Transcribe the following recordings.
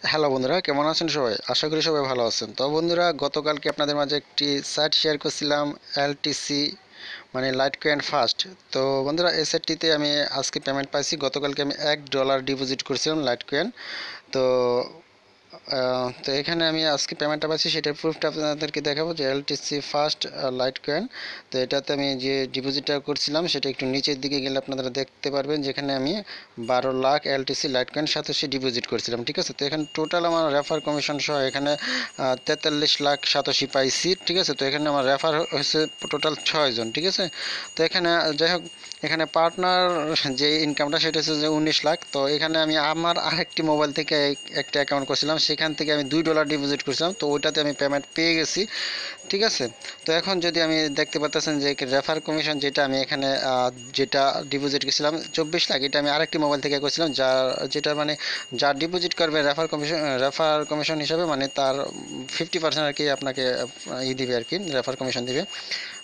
Hello বন্ধুরা, কেমন আছেন সবাই? আশা করি সবাই ভালো আছেন। তো বন্ধুরা, গতকালকে আপনাদের মাঝে একটি সাইট শেয়ার করছিলাম, এলটিসি মানে লাইটকয়েন ফাস্ট। তো বন্ধুরা, এই সাইটটিতে আমি আজকে পেমেন্ট পাইছি। গতকালকে আমি $1 ডিপোজিট করেছিলাম লাইটকয়েন। তো তো এখানে আমি আজকে পেমেন্টটা পাচ্ছি, সেটার প্রুফটা আপনাদেরকে দেখাবো যে এলটিসি ফার্স্ট লাইট কয়েন। তো এটাতে আমি যে ডিপোজিটটা করছিলাম সেটা একটু নিচের দিকে গেলে আপনারা দেখতে পারবেন, যেখানে আমি 12 লাখ এলটিসি লাইট কয়েন সাথে ডিপোজিট করছিলাম। ঠিক আছে, তো এখানে টোটাল আমার রেফার কমিশন সহ এখানে 43 লাখ পাইছি। ঠিক আছে, তো এখানে আমার রেফার হয়েছে টোটাল 6 জন। ঠিক আছে, তো এখানে যাই হোক, এখানে পার্টনার যে ইনকামটা সেটা হচ্ছে যে 19 লাখ। তো এখানে আমি আমার আরেকটি মোবাইল থেকে একটা অ্যাকাউন্ট করছিলাম, সেখান থেকে আমি $2 ডিপোজিট করছিলাম, তো ওইটাতে আমি পেমেন্ট পেয়ে গেছি। ঠিক আছে, তো এখন যদি আমি দেখতে পাচ্ছেন যে রেফার কমিশন যেটা আমি এখানে যেটা ডিপোজিট করেছিলাম 24 লাখ, এটা আমি আরেকটি মোবাইল থেকে করেছিলাম, যেটা মানে যা ডিপোজিট করবে রেফার কমিশন হিসাবে, মানে তার 50% আর কি আপনাকে দিবে আর কি, রেফার কমিশন দিবে।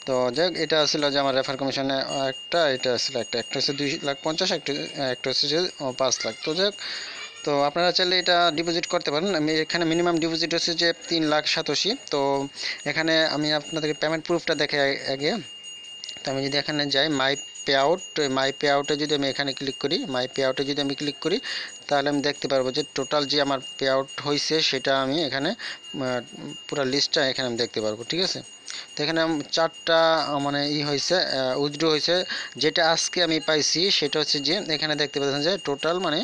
তো যাই হোক, এটা ছিল যে আমার রেফার কমিশনে একটা, এটা ছিল একটা হচ্ছে 2,50,000, একটা হচ্ছে যে 5 লাখ। তো যাই হোক, তো আপনারা চাইলে এটা ডিপোজিট করতে পারেন। আমি এখানে মিনিমাম ডিপোজিট হচ্ছে যে 3,87,000। তো এখানে আমি আপনাদেরকে পেমেন্ট প্রুফটা দেখে আগে। তো আমি যদি এখানে যাই মাই পে আউটে যদি আমি এখানে ক্লিক করি, তাহলে আমি দেখতে পারবো যে টোটাল যে আমার পে আউট হয়েছে সেটা আমি এখানে পুরো লিস্টটা এখানে আমি দেখতে পারবো। ঠিক আছে, তো এখানে চারটা মানে হয়েছে, উইথড্র হয়েছে। যেটা আজকে আমি পাইছি সেটা হচ্ছে যে এখানে দেখতে পাচ্ছেন যে টোটাল মানে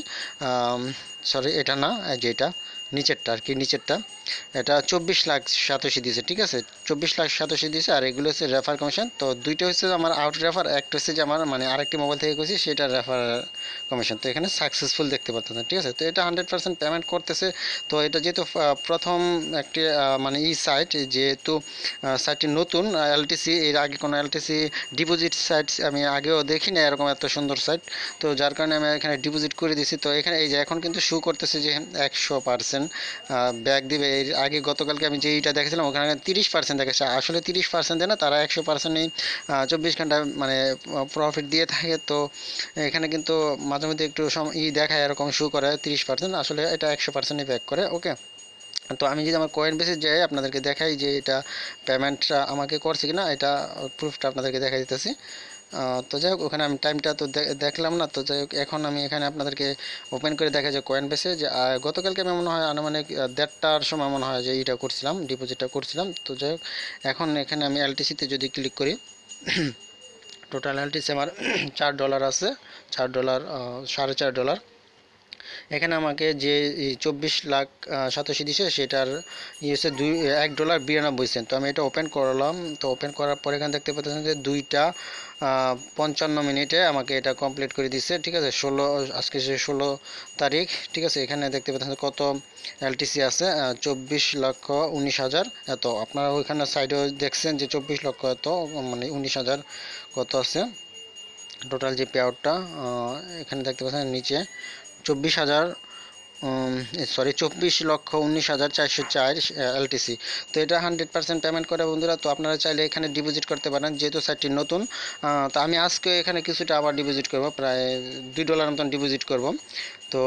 সরি, এটা না, যেটা নিচেরটা আর কি, নিচেরটা এটা 24,87,000 দিয়েছে। ঠিক আছে, 24,87,000 দিয়েছে। আর এগুলো হচ্ছে রেফার কমিশন। তো দুইটা হচ্ছে আমার আউট রেফার, একটা হচ্ছে যে আমার মানে আরেকটি মোবাইল থেকে করছি সেটা রেফার কমিশন। তো এখানে সাকসেসফুল দেখতে পাচ্ছেন। ঠিক আছে, তো এটা 100% পেমেন্ট করতেছে। তো এটা যেহেতু প্রথম একটি মানে সাইট, যেহেতু সাইটটি নতুন, এলটিসি এর আগে কোনো এলটিসি ডিপোজিট সাইট আমি আগেও দেখি না এরকম এত সুন্দর সাইট। তো যার কারণে আমি এখানে ডিপোজিট করে দিছি। তো এখানে এই যে এখন কিন্তু শো করতেছে যে 100% ব্যাক দিবে। এর আগে গতকালকে আমি যেইটা দেখেছিলাম ওখানে 30% দেখেছে, আসলে 30% দেয় না, তারা 100%ই 24 ঘন্টা মানে প্রফিট দিয়ে থাকে। তো এখানে কিন্তু মাঝে মধ্যে একটু দেখায়, এরকম শো করে 30%, আসলে এটা 100%ই ব্যাক করে। ওকে, তো আমি যদি আমার কয়েন বেসে যাই আপনাদেরকে দেখাই যে এটা পেমেন্টটা আমাকে করছে কিনা, এটা প্রুফটা আপনাদেরকে দেখাই দিতেছি। তো যাই হোক, ওখানে আমি টাইমটা তো দেখলাম না। তো যাই হোক, এখন আমি এখানে আপনাদেরকে ওপেন করে দেখা যায় কয়েন বেসে যে গতকালকে আমি মনে হয় আনুমানিক 1:30টার সময় মনে হয় যে এইটা করছিলাম, ডিপোজিটটা করছিলাম। তো যাই হোক, এখন এখানে আমি এলটিসিতে যদি ক্লিক করি, টোটাল এলটিসি আমার $4 আছে, $4, $4.5। এখানে আমাকে যে 24,87,000 দিছে সেটার হচ্ছে $1.92। তো আমি এটা ওপেন করলাম। তো ওপেন করার পর এখানে দেখতে পাচ্ছেন যে 2:55 আমাকে এটা কমপ্লিট করে দিচ্ছে। ঠিক আছে, আজকে 16 তারিখ। ঠিক আছে, এখানে দেখতে পাচ্ছেন কত এলটিসি আছে, 24,19,000 এত। আপনারা ওইখানে সাইডেও দেখছেন যে 24 লক্ষ এত, মানে 19,000 কত আছে টোটাল যে পে আউটটা। এখানে দেখতে পাচ্ছেন নিচে 24,000, 24,19,404 এলটিসি। তো এটা 100% পেমেন্ট করে বন্ধুরা। তো আপনারা চাইলে এখানে ডিপোজিট করতে পারেন, যেহেতু সাইটটি নতুন। তো আমি আজকে এখানে কিছুটা আবার ডিপোজিট করব, প্রায় $2 মতন ডিপোজিট করব। তো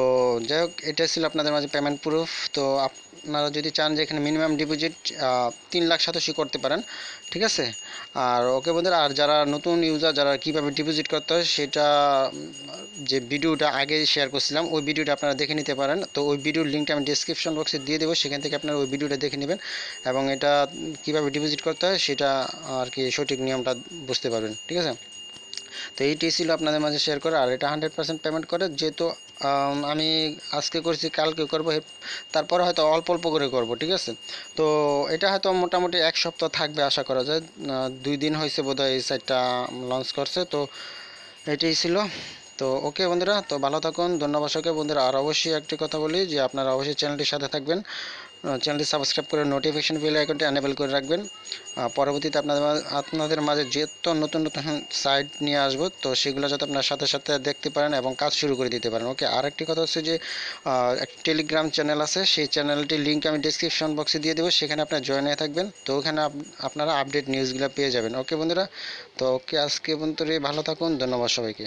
যাই হোক, এটা ছিল আপনাদের মাঝে পেমেন্ট প্রুফ। তো আপনারা যদি চান যে এখানে মিনিমাম ডিপোজিট 3,87,000 করতে পারেন। ঠিক আছে, আর ওকে বন্ধুরা, আর যারা নতুন ইউজার, যারা কীভাবে ডিপোজিট করতে হয় সেটা যে ভিডিওটা আগে শেয়ার করছিলাম, ওই ভিডিওটা আপনারা দেখে নিতে পারেন। তো ওই ভিডিওর লিঙ্কটা আমি ডিসক্রিপশন বক্সে দিয়ে দেবো, সেখান থেকে আপনারা ওই ভিডিওটা দেখে নেবেন এবং এটা কীভাবে ডিপোজিট করতে হয় সেটা আর কি সঠিক নিয়মটা বুঝতে পারবেন। ঠিক আছে, তো এইটাই ছিল আপনাদের মাঝে শেয়ার করা। আর এটা 100% পেমেন্ট করে, যেহেতু আমি আজকে করছি, কালকে করবো, তারপরে হয়তো অল্প অল্প করে করব। ঠিক আছে, তো এটা হয়তো মোটামুটি 1 সপ্তাহ থাকবে আশা করা যায়। 2 দিন হয়েছে বোধহয় এই সাইটটা লঞ্চ করছে। তো এটাই ছিল। তো ওকে বন্ধুরা, তো ভালো থাকুন, ধন্যবাদ সবাইকে বন্ধুরা। আর অবশ্যই একটি কথা বলি যে আপনারা অবশ্যই চ্যানেলটির সাথে থাকবেন, চ্যানেলটি সাবস্ক্রাইব করে নোটিফিকেশন বেল আইকনটি এনেবল করে রাখবেন। পরবর্তীতে আপনাদের মাঝে যেহেতু নতুন নতুন সাইট নিয়ে আসবো, তো সেগুলো যাতে আপনার সাথে সাথে দেখতে পারেন এবং কাজ শুরু করে দিতে পারেন। ওকে, আরেকটি কথা হচ্ছে যে একটা টেলিগ্রাম চ্যানেল আছে, সেই চ্যানেলটির লিঙ্ক আমি ডিসক্রিপশন বক্সে দিয়ে দেবো, সেখানে আপনার জয়েন হয়ে থাকবেন। তো ওখানে আপনারা আপডেট নিউজগুলো পেয়ে যাবেন। ওকে বন্ধুরা, তো ওকে, আজকে বন্ধুরা ভালো থাকুন, ধন্যবাদ সবাইকে।